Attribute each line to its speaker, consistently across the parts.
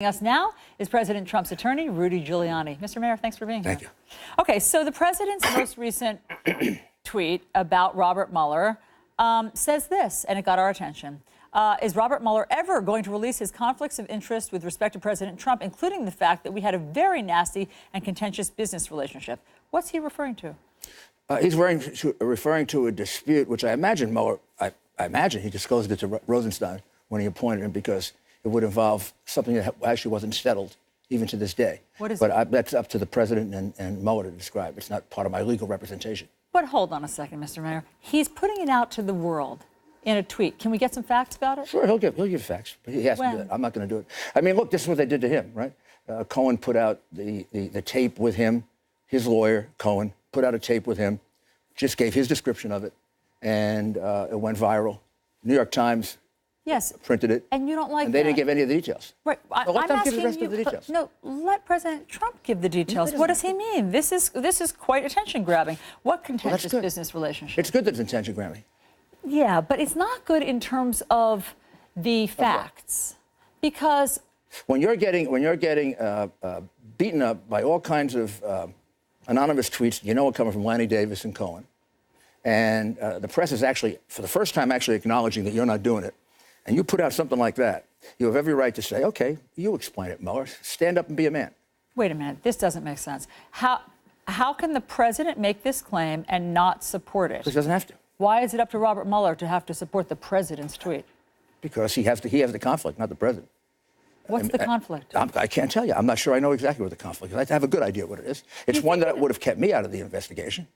Speaker 1: Us now is President Trump's attorney, Rudy Giuliani. Mr. Mayor, thanks for being here.
Speaker 2: Thank you.
Speaker 1: Okay, so the president's most recent tweet about Robert Mueller says this, and it got our attention. Is Robert Mueller ever going to release his conflicts of interest with respect to President Trump, including the fact that we had a very nasty and contentious business relationship? What's he referring to?
Speaker 2: He's referring to a dispute, which I imagine Mueller, I imagine he disclosed it to Rosenstein when he appointed him because it would involve something that actually wasn't settled even to this day.
Speaker 1: What is
Speaker 2: it? That's up to the president and Mueller to describe. It's not part of my legal representation.
Speaker 1: But hold on a second, Mr. Mayor. He's putting it out to the world in a tweet. Can we get some facts about it?
Speaker 2: Sure, he'll give facts, but he has to do it. I'm not going to do it. I mean, look, this is what they did to him, right? Cohen put out the tape with him. His lawyer, Cohen, put out a tape with him, just gave his description of it, and it went viral. New York Times printed it.
Speaker 1: And you don't like
Speaker 2: and they didn't give any of the details.
Speaker 1: Right.
Speaker 2: So let them give the rest of the details.
Speaker 1: No, let President Trump give the details. What does he mean? This is quite attention-grabbing. What contentious business relationship?
Speaker 2: It's good that it's attention-grabbing.
Speaker 1: Yeah, but it's not good in terms of the facts. Because
Speaker 2: when you're getting beaten up by all kinds of anonymous tweets, you know, coming from Lanny Davis and Cohen, and the press is actually, for the first time, actually acknowledging that you're not doing it, and you put out something like that, you have every right to say, okay, you explain it, Mueller. Stand up and be a man.
Speaker 1: Wait a minute. This doesn't make sense. How can the president make this claim and not support it?
Speaker 2: Because he doesn't have to.
Speaker 1: Why is it up to Robert Mueller to have to support the president's tweet?
Speaker 2: Because he has the conflict, not the president.
Speaker 1: What's the conflict?
Speaker 2: I can't tell you. I'm not sure I know exactly what the conflict is. I have a good idea what it is. It's one that would have kept me out of the investigation.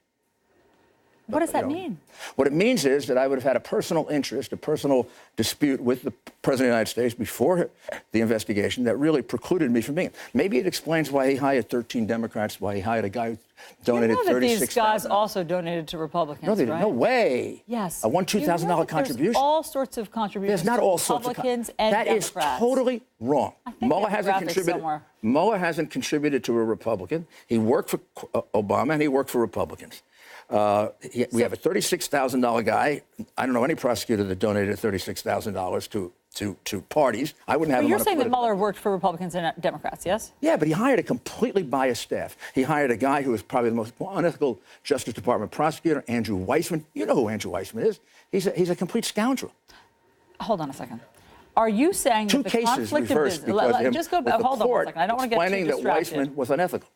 Speaker 1: What does that mean?
Speaker 2: What it means is that I would have had a personal interest, a personal dispute with the President of the United States before the investigation that really precluded me from being. Maybe it explains why he hired 13 Democrats, why he hired a guy who donated $36,000.
Speaker 1: You know that these guys also donated to Republicans,
Speaker 2: No, they didn't.
Speaker 1: Right?
Speaker 2: No way.
Speaker 1: Yes.
Speaker 2: A $2,000 contribution.
Speaker 1: There's all sorts of contributions.
Speaker 2: There's not all sorts of
Speaker 1: Republicans and
Speaker 2: that
Speaker 1: Democrats.
Speaker 2: That is totally wrong.
Speaker 1: Mueller hasn't contributed.
Speaker 2: Mueller hasn't contributed to a Republican. He worked for Obama and he worked for Republicans. We have a $36,000 guy. I don't know any prosecutor that donated $36,000 to parties. I wouldn't have him on a political.
Speaker 1: You're saying that Mueller worked for Republicans and Democrats, yes?
Speaker 2: Yeah, but he hired a completely biased staff. He hired a guy who was probably the most unethical Justice Department prosecutor, Andrew Weissman. You know who Andrew Weissman is. He's a complete scoundrel.
Speaker 1: Hold on a second. Are you saying that the conflict of business... Hold on a second. I don't want to get too distracted.
Speaker 2: Explaining that Weissman was unethical.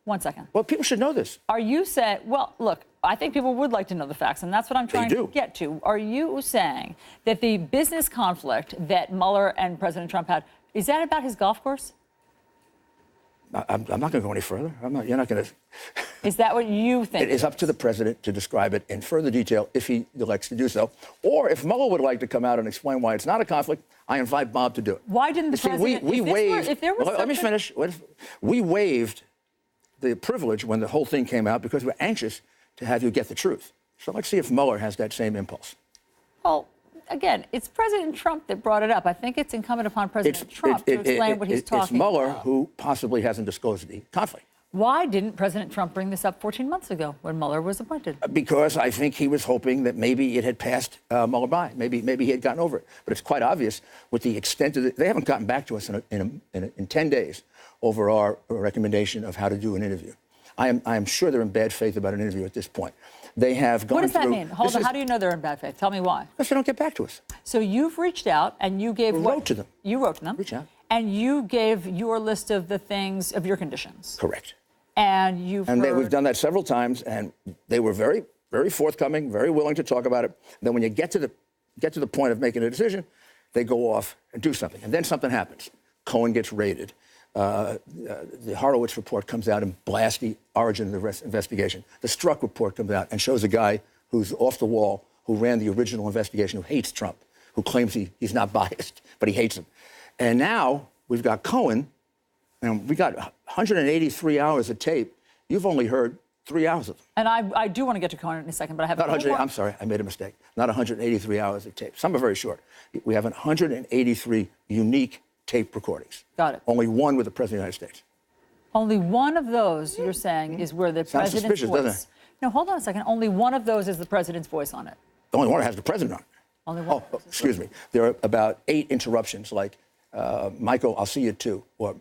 Speaker 1: 1 second.
Speaker 2: Well, people should know this.
Speaker 1: Are you saying, well, look, I think people would like to know the facts, and that's what I'm trying to get to. Are you saying that the business conflict that Mueller and President Trump had, is that about his golf course?
Speaker 2: I'm not going to go any further. You're not going to...
Speaker 1: Is that what you think?
Speaker 2: It is up to the president to describe it in further detail if he elects to do so. Or if Mueller would like to come out and explain why it's not a conflict, I invite Bob to do it.
Speaker 1: Why didn't the president...
Speaker 2: We waived... Let me finish. We waived the privilege when the whole thing came out because we're anxious to have you get the truth. So let's see if Mueller has that same impulse.
Speaker 1: Well, again, it's President Trump that brought it up. I think it's incumbent upon President Trump to explain what he's talking about.
Speaker 2: It's Mueller who possibly hasn't disclosed the conflict.
Speaker 1: Why didn't President Trump bring this up 14 months ago when Mueller was appointed?
Speaker 2: Because I think he was hoping that maybe it had passed Mueller by. Maybe he had gotten over it. But it's quite obvious with the extent of it. They haven't gotten back to us in 10 days over our recommendation of how to do an interview. I am sure they're in bad faith about an interview at this point. They have gone through...
Speaker 1: What does that mean? Hold on. How do you know they're in bad faith? Tell me why.
Speaker 2: Because they don't get back to us.
Speaker 1: So you've reached out and you gave...
Speaker 2: We wrote to them.
Speaker 1: You wrote to them.
Speaker 2: Reach out.
Speaker 1: And you gave your list of the things, of your conditions.
Speaker 2: Correct.
Speaker 1: And
Speaker 2: we've done that several times, and they were very, very forthcoming, very willing to talk about it. Then when you get to the point of making a decision, they go off and do something. And then something happens. Cohen gets raided. The Horowitz report comes out and blasts the origin of the investigation. The Strzok report comes out and shows a guy who's off the wall, who ran the original investigation, who hates Trump, who claims he's not biased, but he hates him. And now we've got Cohen, and we got 183 hours of tape. You've only heard 3 hours of them.
Speaker 1: And I do want to get to Cohen in a second, but I have...
Speaker 2: I'm sorry, I made a mistake. Not 183 hours of tape. Some are very short. We have 183 unique tape recordings.
Speaker 1: Got it.
Speaker 2: Only one with the President of the United States.
Speaker 1: Only one of those, you're saying, is where the president's voice...
Speaker 2: Doesn't it?
Speaker 1: No, hold on a second. Only one of those is the president's voice on it.
Speaker 2: The only one that has the president on it.
Speaker 1: Only one.
Speaker 2: Oh, excuse me. There are about 8 interruptions, like Michael, I'll see you at 2, or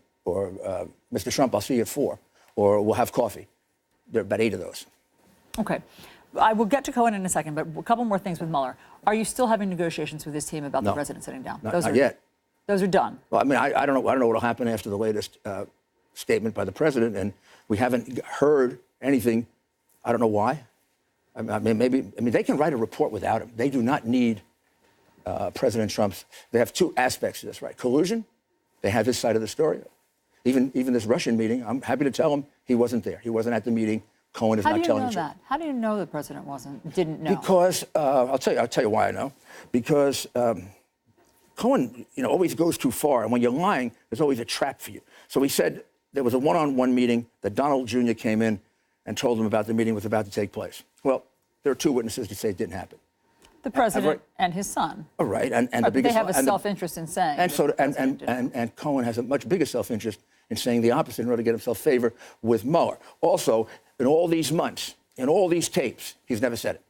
Speaker 2: Mr. Trump, I'll see you at 4, or we'll have coffee. There are about 8 of those.
Speaker 1: Okay. I will get to Cohen in a second, but a couple more things with Mueller. Are you still having negotiations with his team about the president sitting down?
Speaker 2: Not yet.
Speaker 1: Those are done.
Speaker 2: Well, I mean, I don't know what will happen after the latest statement by the president, and we haven't heard anything. I don't know why. I mean, they can write a report without him. They do not need President Trump's. They have 2 aspects to this, right? Collusion. They have his side of the story. Even this Russian meeting, I'm happy to tell him he wasn't there. He wasn't at the meeting. Cohen is not telling the truth.
Speaker 1: How do you know the president didn't know?
Speaker 2: Because I'll tell you why I know. Because Cohen, always goes too far, and when you're lying, there's always a trap for you. So he said there was a one-on-one meeting that Donald Jr. came in and told him about the meeting was about to take place. Well, there are 2 witnesses to say it didn't happen.
Speaker 1: The president and his son.
Speaker 2: All right, and the biggest.
Speaker 1: They have a self-interest in saying.
Speaker 2: And Cohen has a much bigger self-interest in saying the opposite in order to get himself favor with Mueller. Also, in all these months, in all these tapes, he's never said it.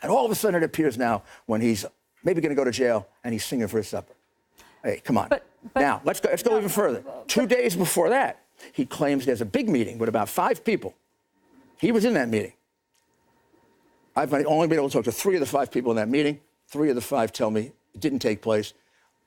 Speaker 2: And all of a sudden it appears now when he's maybe going to go to jail and he's singing for his supper. Hey, come on. But now, let's go even further. 2 days before that, he claims there's a big meeting with about 5 people. He was in that meeting. I've only been able to talk to 3 of the 5 people in that meeting. 3 of the 5 tell me it didn't take place.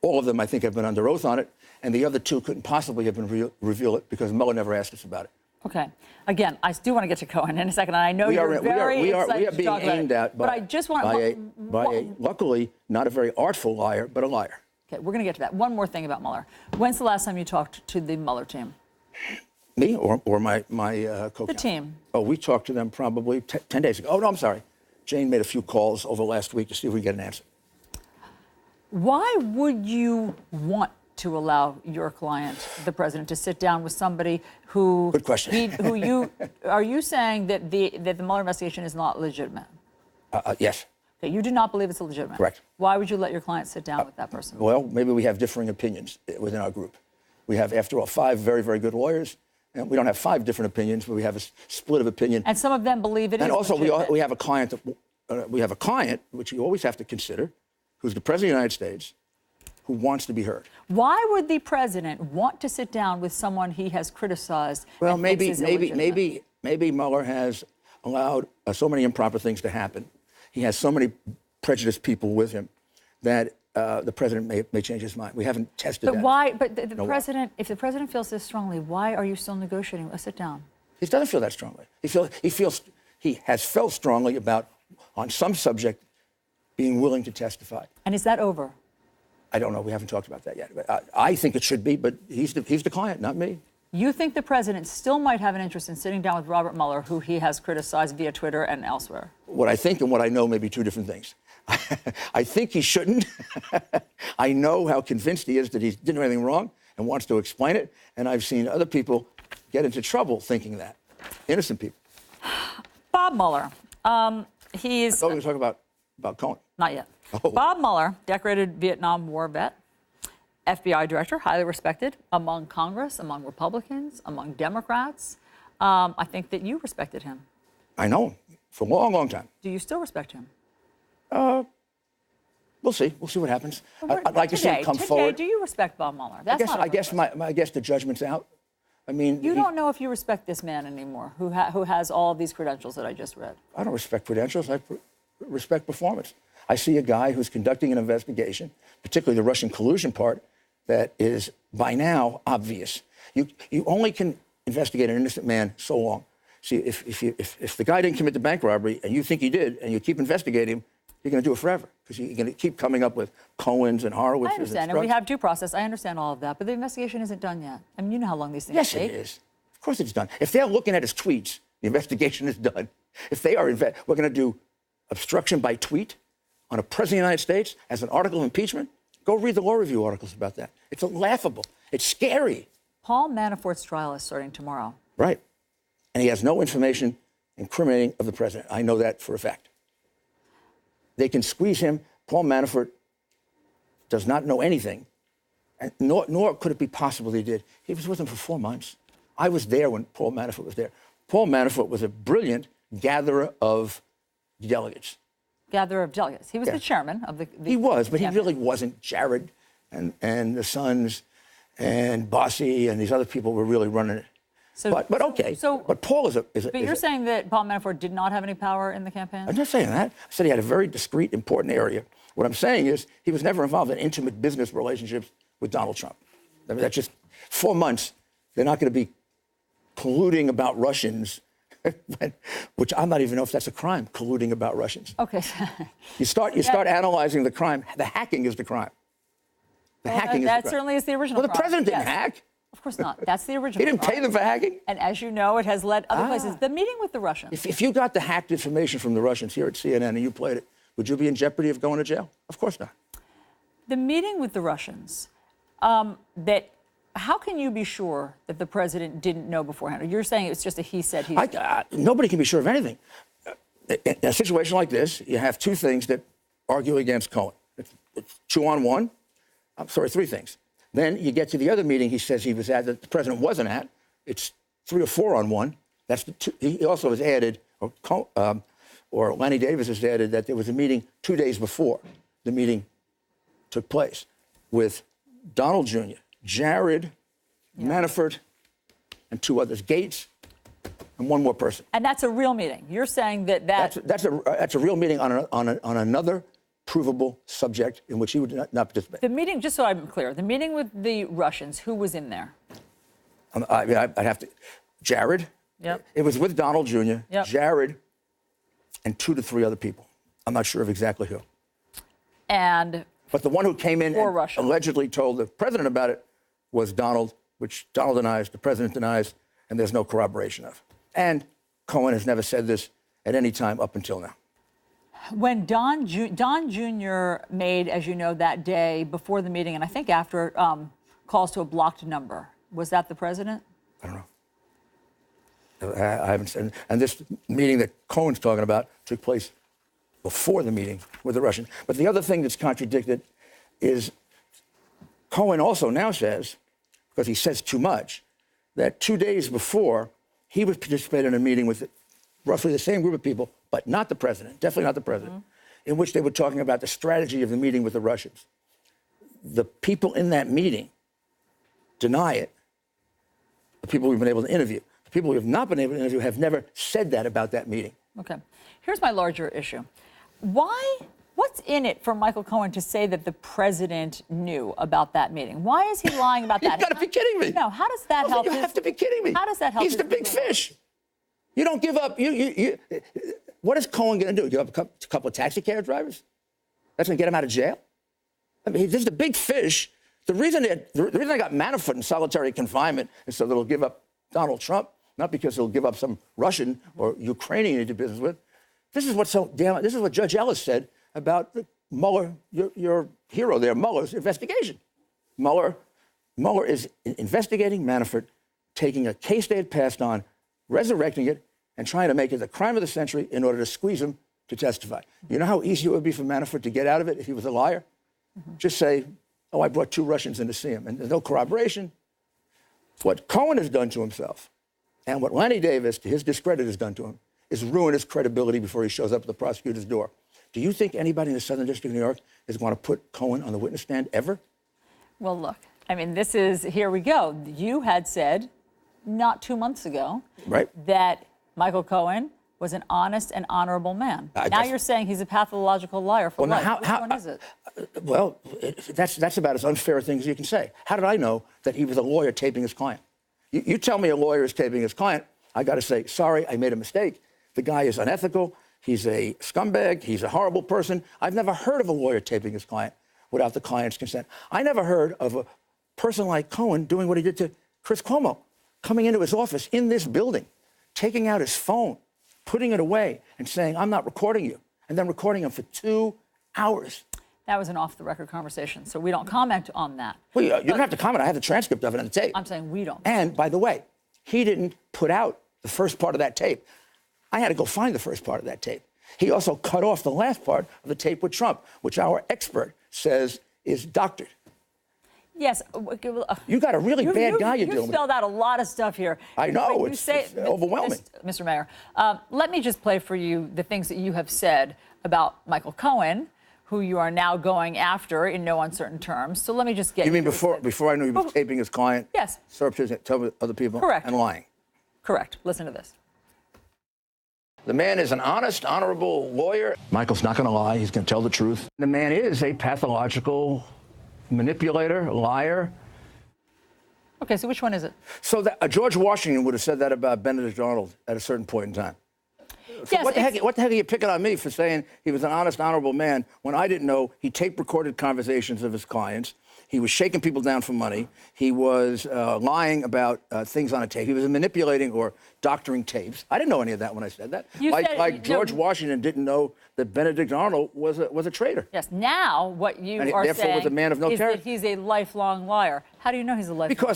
Speaker 2: All of them, I think, have been under oath on it. And the other 2 couldn't possibly have been reveal it because Mueller never asked us about it.
Speaker 1: Okay. Again, I do want to get to Cohen in a second, and I know you're very excited
Speaker 2: we are being aimed at by a luckily not a very artful liar, but a liar.
Speaker 1: Okay, we're going to get to that. One more thing about Mueller. When's the last time you talked to the Mueller team?
Speaker 2: Me or my co-counsel?
Speaker 1: The team.
Speaker 2: Oh, we talked to them probably 10 days ago. Oh, no, I'm sorry. Jane made a few calls over last week to see if we can get an answer.
Speaker 1: Why would you want to allow your client, the president, to sit down with somebody who...
Speaker 2: Good question.
Speaker 1: Are you saying that the Mueller investigation is not legitimate?
Speaker 2: Yes.
Speaker 1: Okay, you do not believe it's legitimate?
Speaker 2: Correct.
Speaker 1: Why would you let your client sit down with that person?
Speaker 2: Well, maybe we have differing opinions within our group. We have, after all, 5 very, very good lawyers. And we don't have 5 different opinions, but we have a split of opinion.
Speaker 1: And some of them believe it is legitimate.
Speaker 2: And also, we have a client, which you always have to consider, who's the President of the United States, who wants to be heard.
Speaker 1: Why would the president want to sit down with someone he has criticized?
Speaker 2: Well,
Speaker 1: and thinks is illegitimate?
Speaker 2: maybe Mueller has allowed so many improper things to happen. He has so many prejudiced people with him that the president may change his mind. We haven't tested that.
Speaker 1: But why? But the president, if the president feels this strongly, why are you still negotiating? Let's sit down.
Speaker 2: He doesn't feel that strongly. He has felt strongly about, on some subject, being willing to testify.
Speaker 1: And is that over?
Speaker 2: I don't know. We haven't talked about that yet. But I think it should be, but he's the client, not me.
Speaker 1: You think the president still might have an interest in sitting down with Robert Mueller, who he has criticized via Twitter and elsewhere?
Speaker 2: What I think and what I know may be 2 different things. I think he shouldn't. I know how convinced he is that he didn't do anything wrong and wants to explain it. And I've seen other people get into trouble thinking that. Innocent people.
Speaker 1: Bob Mueller. He's...
Speaker 2: I thought we were talking about Cohen.
Speaker 1: Not yet.
Speaker 2: Oh.
Speaker 1: Bob Mueller, decorated Vietnam War vet, FBI director, highly respected among Congress, among Republicans, among Democrats. I think that you respected him.
Speaker 2: I know him for a long, long time.
Speaker 1: Do you still respect him?
Speaker 2: We'll see. We'll see what happens. I'd like to see him come forward.
Speaker 1: Do you respect Bob Mueller?
Speaker 2: I guess the judgment's out. I mean,
Speaker 1: you don't know if you respect this man anymore, who has all of these credentials that I just read.
Speaker 2: I don't respect credentials. I respect performance. I see a guy who's conducting an investigation, particularly the Russian collusion part, that is by now obvious. You only can investigate an innocent man so long. See, if the guy didn't commit the bank robbery and you think he did, and you keep investigating him, you're going to do it forever because you're going to keep coming up with Cohens and Horowitzes.
Speaker 1: I understand, and we have due process. I understand all of that, but the investigation isn't done yet. I mean, you know how long these things take.
Speaker 2: Yes, it is. Of course it's done. If they're looking at his tweets, the investigation is done. If they are, we're going to do obstruction by tweet on a president of the United States as an article of impeachment. Go read the law review articles about that. It's laughable. It's scary.
Speaker 1: Paul Manafort's trial is starting tomorrow.
Speaker 2: Right. And he has no information incriminating of the president. I know that for a fact. They can squeeze him. Paul Manafort does not know anything, and nor could it be possible he did. He was with him for 4 months. I was there when Paul Manafort was there. Paul Manafort was a brilliant gatherer of delegates.
Speaker 1: Gatherer of delegates. He was the chairman of the
Speaker 2: He was, but
Speaker 1: campaign.
Speaker 2: he really wasn't Jared and the Sons and Bossie and these other people were really running it. But okay. But Paul is a.
Speaker 1: But you're saying that Paul Manafort did not have any power in the campaign?
Speaker 2: I'm not saying that. I said he had a very discrete, important area. What I'm saying is he was never involved in intimate business relationships with Donald Trump. I mean, that's just 4 months. They're not going to be colluding about Russians, which I'm not even know if that's a crime, colluding about Russians.
Speaker 1: Okay.
Speaker 2: You start analyzing the crime. The hacking is the crime.
Speaker 1: That certainly is the original crime.
Speaker 2: Well, the president didn't hack.
Speaker 1: Of course not. That's the original.
Speaker 2: He didn't pay them for hacking.
Speaker 1: And as you know, it has led other places. The meeting with the Russians.
Speaker 2: If you got the hacked information from the Russians here at CNN and you played it, would you be in jeopardy of going to jail? Of course not.
Speaker 1: The meeting with the Russians, how can you be sure that the president didn't know beforehand? Or you're saying it's just a he said, he said.
Speaker 2: Nobody can be sure of anything. In a situation like this, you have two things that argue against Cohen. It's 2 on 1. I'm sorry, 3 things. Then you get to the other meeting he says he was at that the president wasn't at. It's 3 or 4 on 1. That's the two. He also has added, or Lanny Davis has added, that there was a meeting 2 days before the meeting took place with Donald Jr., Jared, Manafort, and 2 others, Gates, and 1 more person.
Speaker 1: And that's a real meeting. You're saying that's
Speaker 2: a real meeting on another provable subject in which he would not participate.
Speaker 1: The meeting, just so I'm clear, the meeting with the Russians, who was in there?
Speaker 2: I'd have to. Jared.
Speaker 1: Yep.
Speaker 2: It was with Donald Jr.,
Speaker 1: yep.
Speaker 2: Jared, and 2 to 3 other people. I'm not sure of exactly who. But the one who came in and allegedly told the president about it was Donald, which Donald denies, the president denies, and there's no corroboration of. And Cohen has never said this at any time up until now.
Speaker 1: When Don Jr. made, as you know, that day before the meeting, and I think after, calls to a blocked number, was that the president?
Speaker 2: I don't know. I haven't said. And this meeting that Cohen's talking about took place before the meeting with the Russians. But the other thing that's contradicted is Cohen also now says, because he says too much, that 2 days before he was participating in a meeting with roughly the same group of people, but not the president, definitely not the president, in which they were talking about the strategy of the meeting with the Russians. The people in that meeting deny it. The people we've been able to interview. The people we have not been able to interview have never said that about that meeting.
Speaker 1: Okay. Here's my larger issue. What's in it for Michael Cohen to say that the president knew about that meeting? Why is he lying about that?
Speaker 2: You've got to be kidding me.
Speaker 1: No, how does that help?
Speaker 2: You have to be kidding me.
Speaker 1: How does that help?
Speaker 2: He's the big fish. You don't give up. What is Cohen going to do? Give up a couple of taxi cab drivers? That's going to get him out of jail? I mean, this is the big fish. The reason I got Manafort in solitary confinement is so that he'll give up Donald Trump, not because he'll give up some Russian or Ukrainian he did business with. This is what Judge Ellis said about Mueller, your hero there, Mueller's investigation. Mueller is investigating Manafort, taking a case they had passed on, resurrecting it, and trying to make it the crime of the century in order to squeeze him to testify. You know how easy it would be for Manafort to get out of it if he was a liar? Just say, oh, I brought 2 Russians in to see him, and there's no corroboration. What Cohen has done to himself, and what Lanny Davis, to his discredit, has done to him, is ruin his credibility before he shows up at the prosecutor's door. Do you think anybody in the Southern District of New York is going to put Cohen on the witness stand ever?
Speaker 1: Well, look, I mean, here we go. You had said not 2 months ago that Michael Cohen was an honest and honorable man. Now you're saying he's a pathological liar for life. Which one is it?
Speaker 2: Well, that's about as unfair a thing as you can say. How did I know that he was a lawyer taping his client? You tell me a lawyer is taping his client, I got to say, sorry, I made a mistake. The guy is unethical. He's a scumbag. He's a horrible person. I've never heard of a lawyer taping his client without the client's consent. I never heard of a person like Cohen doing what he did to Chris Cuomo, coming into his office in this building, taking out his phone, putting it away, and saying, I'm not recording you, and then recording him for 2 hours.
Speaker 1: That was an off-the-record conversation, so we don't comment on that.
Speaker 2: Well, you don't have to comment. I have the transcript of it on the tape.
Speaker 1: I'm saying we don't.
Speaker 2: And, by the way, he didn't put out the first part of that tape. I had to go find the first part of that tape. He also cut off the last part of the tape with Trump, which our expert says is doctored.
Speaker 1: Yes.
Speaker 2: You got a really bad guy you're dealing with.
Speaker 1: You spelled out a lot of stuff here.
Speaker 2: I know. It's overwhelming.
Speaker 1: Mr. Mayor, let me just play for you the things that you have said about Michael Cohen, who you are now going after in no uncertain terms. So let me just get
Speaker 2: You mean before I knew he was taping his client?
Speaker 1: Yes.
Speaker 2: Surreptitiously telling other people?
Speaker 1: Correct.
Speaker 2: And lying.
Speaker 1: Correct. Listen to this.
Speaker 2: The man is an honest, honorable lawyer. Michael's not going to lie. He's going to tell the truth. The man is a pathological manipulator, liar.
Speaker 1: Okay, so which one is it?
Speaker 2: So George Washington would have said that about Benedict Arnold at a certain point in time. So
Speaker 1: Yes,
Speaker 2: what the heck are you picking on me for saying he was an honest, honorable man when I didn't know he tape-recorded conversations of his clients? He was shaking people down for money. He was lying about things on a tape. He was manipulating or doctoring tapes. I didn't know any of that when I said that. George Washington didn't know that Benedict Arnold was a traitor.
Speaker 1: Yes. Now what you are
Speaker 2: therefore
Speaker 1: saying
Speaker 2: was a man of no
Speaker 1: is
Speaker 2: character.
Speaker 1: that he's a lifelong liar. How do you know he's a lifelong liar?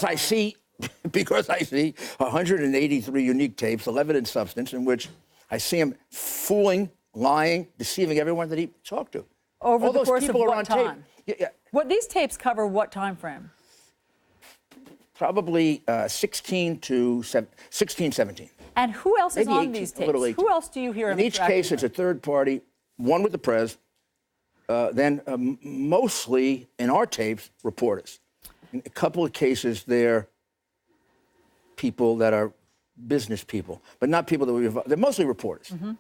Speaker 2: Because I see 183 unique tapes, 11 in substance, in which I see him fooling, lying, deceiving everyone that he talked to.
Speaker 1: Over
Speaker 2: All
Speaker 1: the
Speaker 2: those
Speaker 1: course of
Speaker 2: people are
Speaker 1: what
Speaker 2: on
Speaker 1: time?
Speaker 2: tape. Yeah.
Speaker 1: What these tapes cover what time frame?
Speaker 2: Probably 16 to 17.
Speaker 1: And who else is
Speaker 2: Maybe
Speaker 1: on
Speaker 2: 18,
Speaker 1: these
Speaker 2: a little
Speaker 1: tapes?
Speaker 2: 18.
Speaker 1: Who else do you hear
Speaker 2: In each case, it's a third party, one with the press, then mostly in our tapes, reporters. In a couple of cases, they're people that are business people, but not people that we involve. They're mostly reporters.
Speaker 1: Mm-hmm.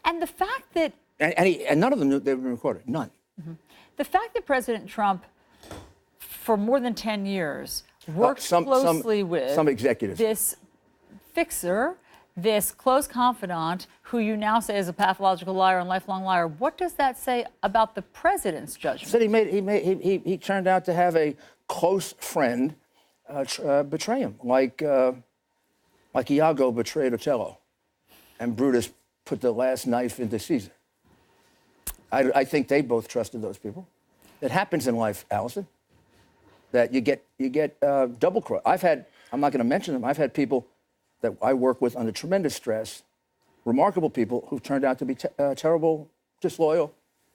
Speaker 1: And the fact that...
Speaker 2: And none of them knew they were being recorded. None.
Speaker 1: Mm-hmm. The fact that President Trump, for more than 10 years, worked closely with
Speaker 2: some executives,
Speaker 1: this fixer, this close confidant, who you now say is a pathological liar and lifelong liar, what does that say about the president's judgment?
Speaker 2: Said he turned out to have a close friend betray him, like Iago betrayed Otello, and Brutus put the last knife into Caesar. I think they both trusted those people. It happens in life, Allison, that you get double cross. I'm not going to mention them. I've had people that I work with under tremendous stress, remarkable people who've turned out to be terrible, disloyal,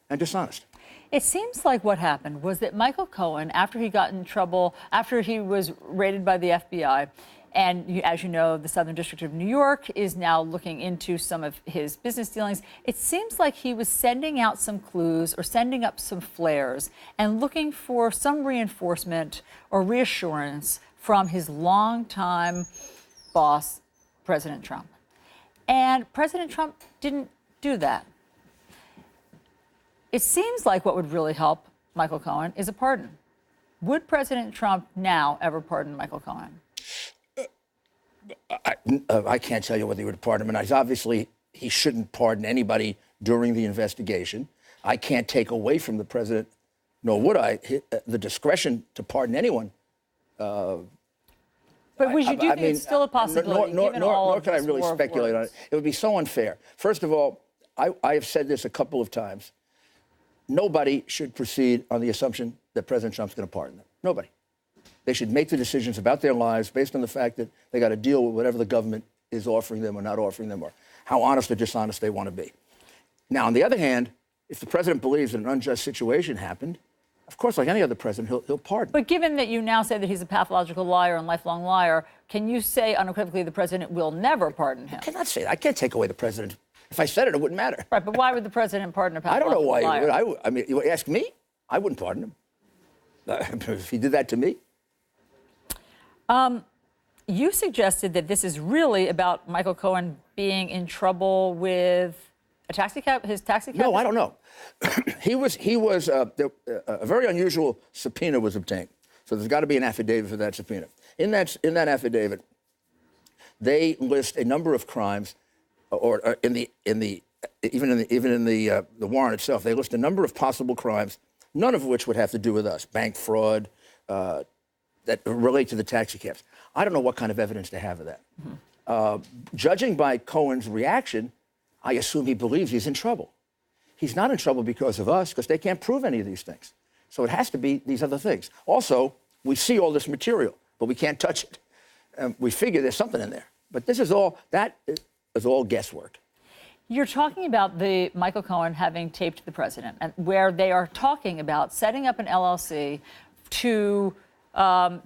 Speaker 2: and dishonest.
Speaker 1: It seems like what happened was that Michael Cohen, after he got in trouble, after he was raided by the FBI, and as you know, the Southern District of New York is now looking into some of his business dealings. It seems like he was sending out some clues or sending up some flares and looking for some reinforcement or reassurance from his longtime boss, President Trump. And President Trump didn't do that. It seems like what would really help Michael Cohen is a pardon. Would President Trump now ever pardon Michael Cohen?
Speaker 2: I can't tell you whether he would pardon him. And obviously, he shouldn't pardon anybody during the investigation. I can't take away from the president, nor would I, the discretion to pardon anyone.
Speaker 1: But would you think it's still a possibility?
Speaker 2: Nor can I really speculate on it. It would be so unfair. First of all, I have said this a couple of times. Nobody should proceed on the assumption that President Trump's going to pardon them. Nobody. They should make the decisions about their lives based on the fact that they got to deal with whatever the government is offering them or not offering them, or how honest or dishonest they want to be. Now, on the other hand, if the president believes that an unjust situation happened, of course, like any other president, he'll pardon.
Speaker 1: But given that you now say that he's a pathological liar and lifelong liar, can you say unequivocally the president will never pardon him?
Speaker 2: I cannot say that. I can't take away the president. If I said it, it wouldn't matter.
Speaker 1: Right, but why would the president pardon a pathological liar?
Speaker 2: I don't know why. I mean, you ask me, I wouldn't pardon him. If he did that to me.
Speaker 1: You suggested that this is really about Michael Cohen being in trouble with his taxi cab.
Speaker 2: No, I don't know. A very unusual subpoena was obtained. So there's got to be an affidavit for that subpoena. In that affidavit, they list a number of crimes, or even in the warrant itself, they list a number of possible crimes, none of which would have to do with us. Bank fraud, that relate to the taxi cabs. I don't know what kind of evidence they have of that. Mm-hmm. Judging by Cohen's reaction, I assume he believes he's in trouble. He's not in trouble because of us, because they can't prove any of these things. So it has to be these other things. Also, we see all this material, but we can't touch it. We figure there's something in there. But that is all guesswork.
Speaker 1: You're talking about the Michael Cohen having taped the president, and where they are talking about setting up an LLC to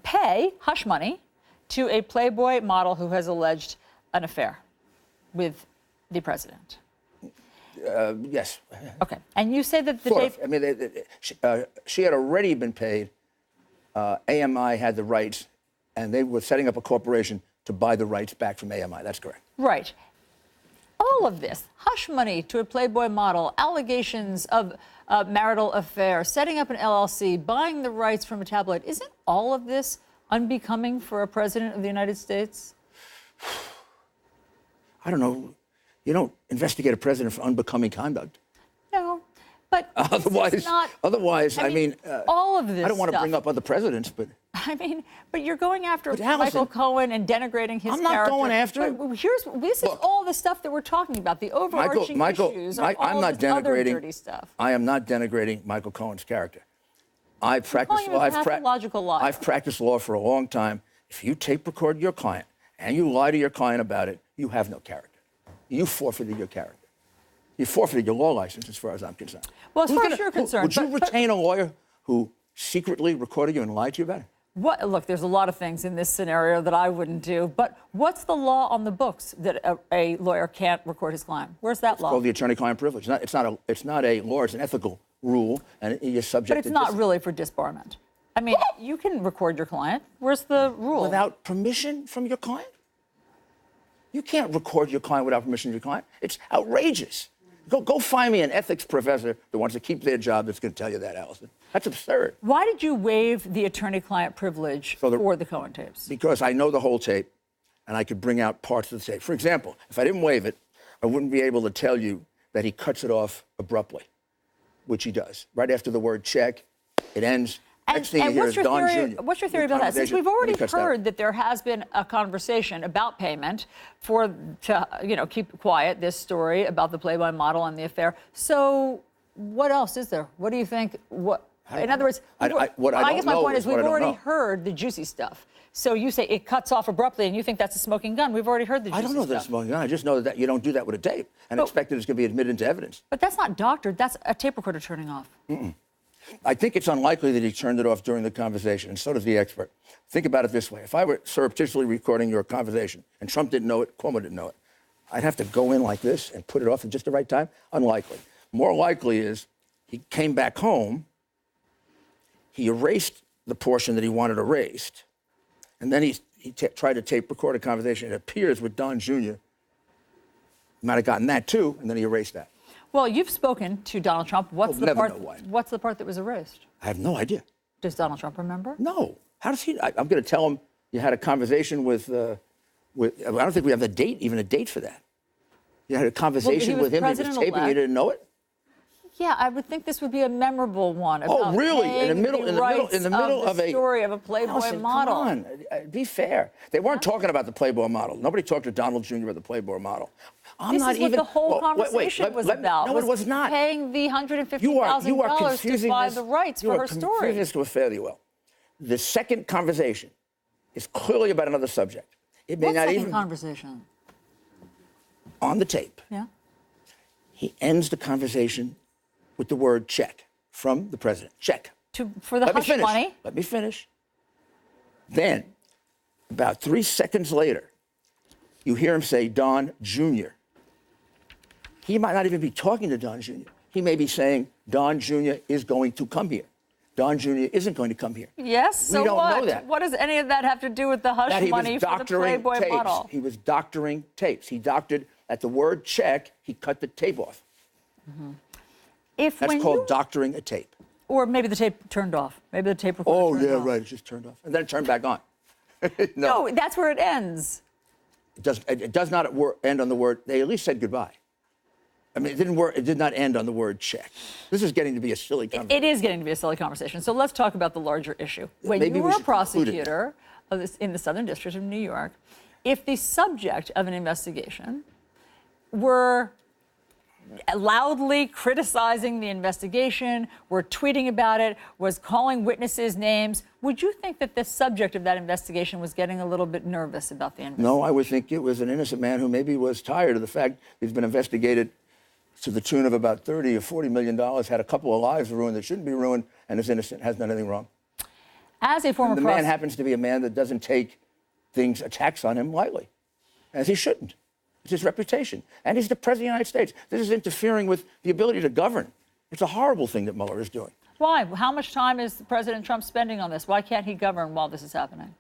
Speaker 1: pay hush money to a Playboy model who has alleged an affair with the president.
Speaker 2: Yes.
Speaker 1: Okay. And you say that the
Speaker 2: Sort
Speaker 1: day...
Speaker 2: of. I mean, she had already been paid. AMI had the rights, and they were setting up a corporation to buy the rights back from AMI. That's correct.
Speaker 1: Right. All of this, hush money to a Playboy model, allegations of marital affair, setting up an LLC, buying the rights from a tabloid, isn't all of this unbecoming for a president of the United States?
Speaker 2: I don't know. You don't investigate a president for unbecoming conduct.
Speaker 1: No, but
Speaker 2: Otherwise, I mean,
Speaker 1: all of this
Speaker 2: I don't want to
Speaker 1: stuff.
Speaker 2: bring up other presidents, but
Speaker 1: I mean, but you're going after
Speaker 2: Allison,
Speaker 1: Michael Cohen and denigrating his
Speaker 2: I'm not
Speaker 1: character.
Speaker 2: going after him.
Speaker 1: But this is all the stuff that we're talking about. The overarching issues are all
Speaker 2: I'm not
Speaker 1: this other
Speaker 2: denigrating
Speaker 1: dirty stuff.
Speaker 2: I am not denigrating Michael Cohen's character. I've practiced
Speaker 1: calling
Speaker 2: law.
Speaker 1: him a pathological liar.
Speaker 2: I've practiced law for a long time. If you tape record your client and you lie to your client about it, you have no character. You forfeited your character. You forfeited your law license, as far as I'm concerned.
Speaker 1: Well, as far as you're concerned,
Speaker 2: would you retain a lawyer who secretly recorded you and lied to you about it?
Speaker 1: Look, there's a lot of things in this scenario that I wouldn't do, but what's the law on the books that a lawyer can't record his client? Where's that law?
Speaker 2: It's called the attorney-client privilege. It's not a law. It's an ethical rule, and you're subject.
Speaker 1: But it's not really for disbarment. I mean, you can record your client. Where's the rule?
Speaker 2: Without permission from your client? You can't record your client without permission from your client. It's outrageous. Go find me an ethics professor that wants to keep their job that's going to tell you that, Allison. That's absurd.
Speaker 1: Why did you waive the attorney-client privilege for the Cohen tapes?
Speaker 2: Because I know the whole tape, and I could bring out parts of the tape. For example, if I didn't waive it, I wouldn't be able to tell you that he cuts it off abruptly, which he does. Right after the word check, it ends. Next thing you hear is Don Jr.
Speaker 1: What's your theory about that? Since we've already heard that there has been a conversation about payment to keep quiet this story about the Playboy model and the affair. So what else is there? What do you think? In other words, I guess my point is we've already heard the juicy stuff. So you say it cuts off abruptly, and you think that's a smoking gun. We've already heard the juicy stuff.
Speaker 2: I don't know that's a smoking gun. I just know that you don't do that with a tape and expect that it's going to be admitted into evidence.
Speaker 1: But that's not doctored. That's a tape recorder turning off.
Speaker 2: I think it's unlikely that he turned it off during the conversation, and so does the expert. Think about it this way. If I were surreptitiously recording your conversation, and Trump didn't know it, Cuomo didn't know it, I'd have to go in like this and put it off at just the right time? Unlikely. More likely is he came back home, he erased the portion that he wanted erased, and then he tried to tape record a conversation. It appears with Don Jr. He might have gotten that too, and then he erased that.
Speaker 1: Well, you've spoken to Donald Trump. What's the part that was erased?
Speaker 2: I have no idea.
Speaker 1: Does Donald Trump remember?
Speaker 2: No. How does he? I'm going to tell him you had a conversation with. I don't think we have even a date for that. You had a conversation with him. He was taping. You didn't know it.
Speaker 1: Yeah, I would think this would be a memorable one.
Speaker 2: Oh, really? In the middle of a
Speaker 1: story of a Playboy model.
Speaker 2: Come on, be fair. They weren't talking about the Playboy model. Nobody talked to Donald Jr. about the Playboy model.
Speaker 1: This is what the whole conversation was about.
Speaker 2: No, it was not.
Speaker 1: Paying the $150,000 to buy the rights for her story.
Speaker 2: You are confusing this to a fairly well. The second conversation is clearly about another subject. It may not even
Speaker 1: conversation
Speaker 2: on the tape.
Speaker 1: Yeah.
Speaker 2: He ends the conversation with the word check from the president. Check.
Speaker 1: For the hush money?
Speaker 2: Let me finish. Then, about 3 seconds later, you hear him say, Don Jr. He might not even be talking to Don Jr. He may be saying, Don Jr. is going to come here. Don Jr. isn't going to come here.
Speaker 1: Yes, so
Speaker 2: we don't know that.
Speaker 1: What does any of that have to do with the hush money for the Playboy
Speaker 2: tapes.
Speaker 1: model?
Speaker 2: He was doctoring tapes. He doctored, at the word check, he cut the tape off.
Speaker 1: Mm-hmm.
Speaker 2: That's called doctoring a tape.
Speaker 1: Or maybe the tape turned off. Maybe the tape recorder turned off.
Speaker 2: Right, it just turned off. And then it turned back on.
Speaker 1: No, that's where it ends.
Speaker 2: It does not end on the word, they at least said goodbye. I mean, it did not end on the word check. This is getting to be a silly conversation.
Speaker 1: It is getting to be a silly conversation. So let's talk about the larger issue. When you were a prosecutor in the Southern District of New York, if the subject of an investigation were loudly criticizing the investigation, were tweeting about it, was calling witnesses names, would you think that the subject of that investigation was getting a little bit nervous about the investigation?
Speaker 2: No, I would think it was an innocent man who maybe was tired of the fact he's been investigated to the tune of about $30 or $40 million, had a couple of lives ruined that shouldn't be ruined, and is innocent, hasn't done anything wrong.
Speaker 1: As a former
Speaker 2: prosecutor, the man happens to be a man that doesn't take attacks on him lightly, as he shouldn't. It's his reputation. And he's the President of the United States. This is interfering with the ability to govern. It's a horrible thing that Mueller is doing.
Speaker 1: Why? How much time is President Trump spending on this? Why can't he govern while this is happening?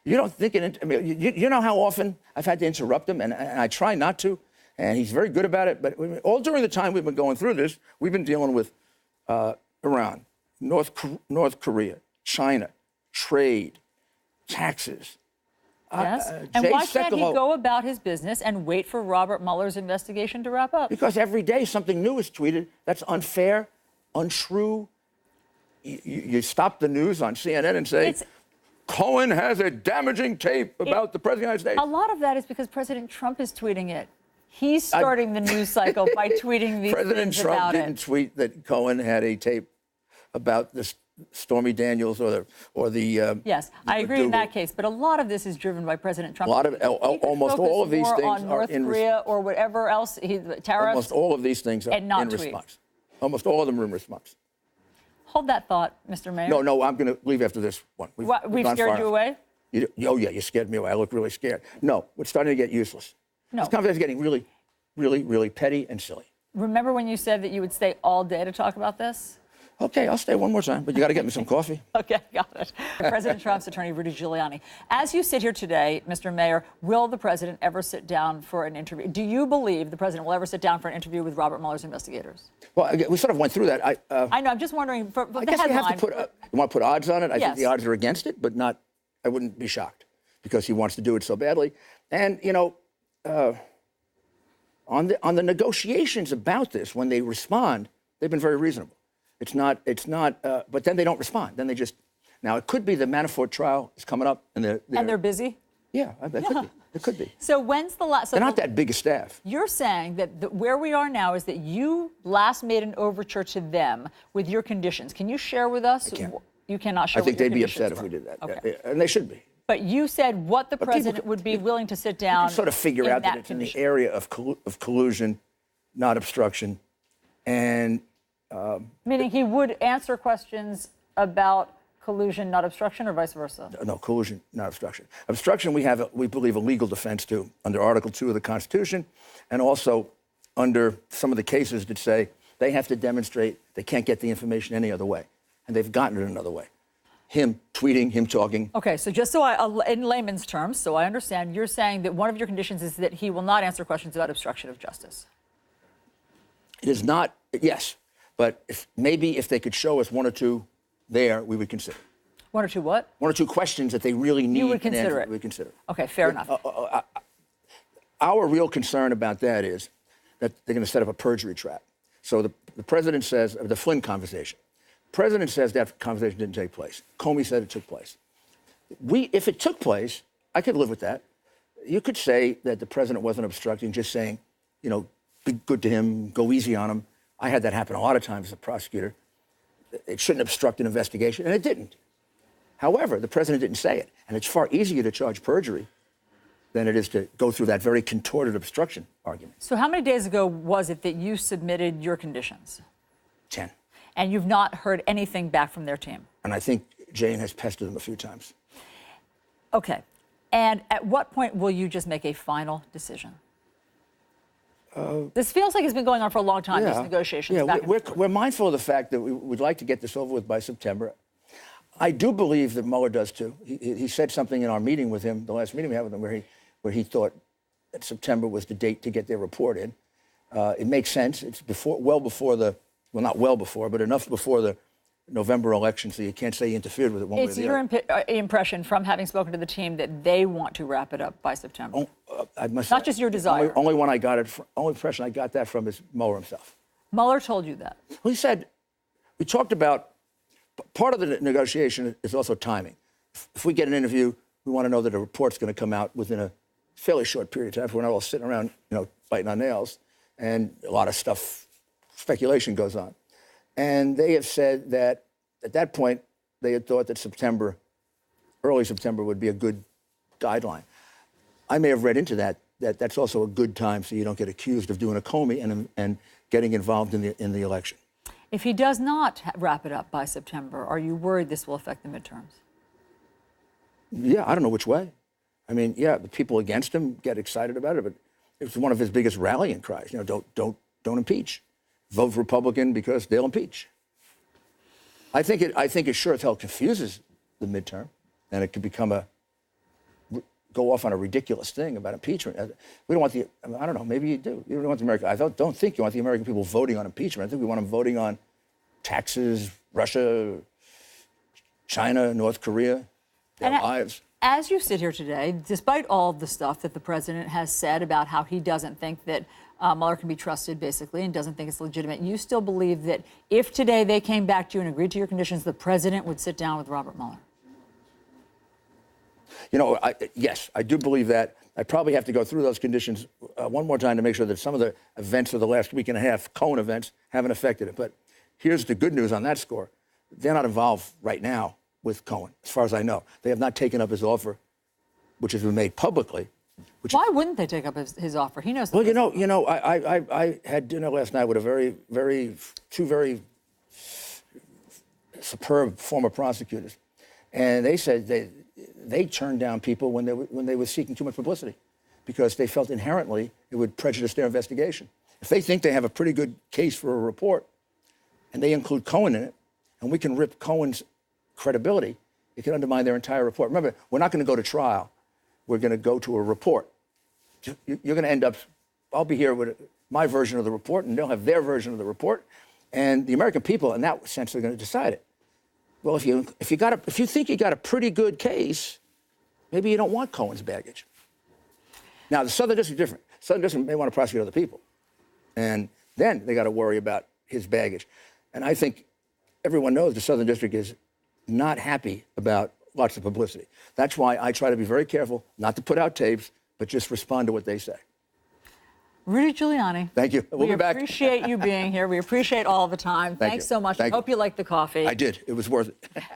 Speaker 2: You don't think it, I mean, you know how often I've had to interrupt him, and I try not to, and he's very good about it. But all during the time we've been going through this, we've been dealing with Iran, North Korea, China, trade, taxes.
Speaker 1: Yes. And why can't he go about his business and wait for Robert Mueller's investigation to wrap up?
Speaker 2: Because every day something new is tweeted that's unfair, untrue. You stop the news on CNN and say, Cohen has a damaging tape about the President of the United States.
Speaker 1: A lot of that is because President Trump is tweeting it. He's starting the news cycle by tweeting these
Speaker 2: President
Speaker 1: things
Speaker 2: Trump
Speaker 1: about
Speaker 2: didn't tweet that Cohen had a tape about this Stormy Daniels or the
Speaker 1: yes, I agree in that case, but a lot of this is driven by President Trump.
Speaker 2: A lot of almost all of these things
Speaker 1: on North Korea or whatever else, tariffs.
Speaker 2: Almost all of these things are in response. Almost all of them are in response.
Speaker 1: Hold that thought, Mr. Mayor.
Speaker 2: No, I'm going to leave after this one.
Speaker 1: We've scared you away?
Speaker 2: Oh, yeah, you scared me away. I look really scared. No, it's starting to get useless.
Speaker 1: No.
Speaker 2: This conversation is getting really, really, really petty and silly.
Speaker 1: Remember when you said that you would stay all day to talk about this?
Speaker 2: Okay, I'll stay one more time, but you got to get me some coffee.
Speaker 1: Okay, got it. President Trump's attorney, Rudy Giuliani. As you sit here today, Mr. Mayor, will the president ever sit down for an interview? Do you believe the president will ever sit down for an interview with Robert Mueller's investigators?
Speaker 2: Well, we sort of went through that.
Speaker 1: I know. I'm just wondering. For
Speaker 2: I
Speaker 1: the
Speaker 2: guess
Speaker 1: headline,
Speaker 2: you have to put. You want to put odds on it? I
Speaker 1: Yes.
Speaker 2: think the odds are against it, but not. I wouldn't be shocked because he wants to do it so badly. And you know, on the negotiations about this, when they respond, they've been very reasonable. It's not. But then they don't respond. Then they just. Now it could be the Manafort trial is coming up, and they're
Speaker 1: busy.
Speaker 2: Yeah, that could be. It could be.
Speaker 1: So when's the last? So
Speaker 2: they're not that big a staff.
Speaker 1: You're saying that where we are now is that you last made an overture to them with your conditions. Can you share with us?
Speaker 2: I can't.
Speaker 1: You cannot share.
Speaker 2: I think
Speaker 1: what your
Speaker 2: they'd be
Speaker 1: conditions
Speaker 2: upset if
Speaker 1: were.
Speaker 2: we did that,
Speaker 1: Okay.
Speaker 2: and they should be.
Speaker 1: But you said what the president
Speaker 2: people-
Speaker 1: would be willing to sit down.
Speaker 2: You can sort of figure out that it's in the
Speaker 1: condition.
Speaker 2: area of collusion, not obstruction, and.
Speaker 1: Meaning he would answer questions about collusion, not obstruction, or vice versa?
Speaker 2: No, collusion, not obstruction. Obstruction, we believe, a legal defense to under Article 2 of the Constitution, and also under some of the cases that say they have to demonstrate they can't get the information any other way, and they've gotten it another way. Him tweeting, him talking.
Speaker 1: Okay, so just so in layman's terms, so I understand, you're saying that one of your conditions is that he will not answer questions about obstruction of justice.
Speaker 2: It is not, yes, but maybe if they could show us one or two there, we would consider.
Speaker 1: One or two what?
Speaker 2: One or two questions that they really need.
Speaker 1: You would consider it?
Speaker 2: We would consider.
Speaker 1: Okay, fair enough.
Speaker 2: Our real concern about that is that they're going to set up a perjury trap. So the president says, the Flynn conversation, the president says that conversation didn't take place. Comey said it took place. If it took place, I could live with that. You could say that the president wasn't obstructing, just saying, you know, be good to him, go easy on him. I had that happen a lot of times as a prosecutor. It shouldn't obstruct an investigation, and it didn't. However, the president didn't say it, and it's far easier to charge perjury than it is to go through that very contorted obstruction argument.
Speaker 1: So how many days ago was it that you submitted your conditions?
Speaker 2: 10.
Speaker 1: And you've not heard anything back from their team?
Speaker 2: And I think Jane has pestered them a few times.
Speaker 1: Okay. And at what point will you just make a final decision? This feels like it's been going on for a long time, these negotiations.
Speaker 2: Yeah, we're mindful of the fact that we would like to get this over with by September. I do believe that Mueller does too. He said something in our meeting with him, the last meeting we had with him, where he thought that September was the date to get their report in. It makes sense. It's well before not well before, but enough before the November election, so you can't say he interfered with it one way or the other.
Speaker 1: It's your impression from having spoken to the team that they want to wrap it up by September. Not just your desire.
Speaker 2: Only impression I got that from is Mueller himself.
Speaker 1: Mueller told you that.
Speaker 2: He said, we talked about, part of the negotiation is also timing. If we get an interview, we want to know that a report's going to come out within a fairly short period of time, if we're not all sitting around, biting our nails, and a lot of speculation goes on. And they have said that at that point, they had thought that early September would be a good guideline. I may have read into that that's also a good time so you don't get accused of doing a Comey and getting involved in the election.
Speaker 1: If he does not wrap it up by September, are you worried this will affect the midterms?
Speaker 2: Yeah, I don't know which way. I mean, yeah, the people against him get excited about it, but it's one of his biggest rallying cries. You know, don't impeach. Vote Republican because they'll impeach. I think it sure as hell confuses the midterm, and it could become go off on a ridiculous thing about impeachment. We don't want I don't know, maybe you do. You don't want the American, I don't think you want the American people voting on impeachment. I think we want them voting on taxes, Russia, China, North Korea, their lives.
Speaker 1: As you sit here today, despite all of the stuff that the president has said about how he doesn't think that Mueller can be trusted, basically, and doesn't think it's legitimate, you still believe that if today they came back to you and agreed to your conditions, the president would sit down with Robert Mueller?
Speaker 2: You know, yes, I do believe that. I probably have to go through those conditions one more time to make sure that some of the events of the last week and a half, Cohen events, haven't affected it. But here's the good news on that score. They're not involved right now with Cohen, as far as I know. They have not taken up his offer, which has been made publicly.
Speaker 1: Why wouldn't they take up his offer? He knows.
Speaker 2: Well, I had dinner last night with two very superb former prosecutors, and they said they turned down people when they were seeking too much publicity, because they felt inherently it would prejudice their investigation. If they think they have a pretty good case for a report, and they include Cohen in it, and we can rip Cohen's credibility, it can undermine their entire report. Remember, we're not going to go to trial. We're going to go to a report. You're going to end up, I'll be here with my version of the report, and they'll have their version of the report. And the American people, in that sense, are going to decide it. Well, if you think you got a pretty good case, maybe you don't want Cohen's baggage. Now, the Southern District is different. Southern District may want to prosecute other people. And then they got to worry about his baggage. And I think everyone knows the Southern District is not happy about lots of publicity. That's why I try to be very careful not to put out tapes, but just respond to what they say.
Speaker 1: Rudy Giuliani.
Speaker 2: Thank you. We'll be back.
Speaker 1: We appreciate you being here. We appreciate all the time. Thanks so much. I hope you like the coffee.
Speaker 2: I did. It was worth it.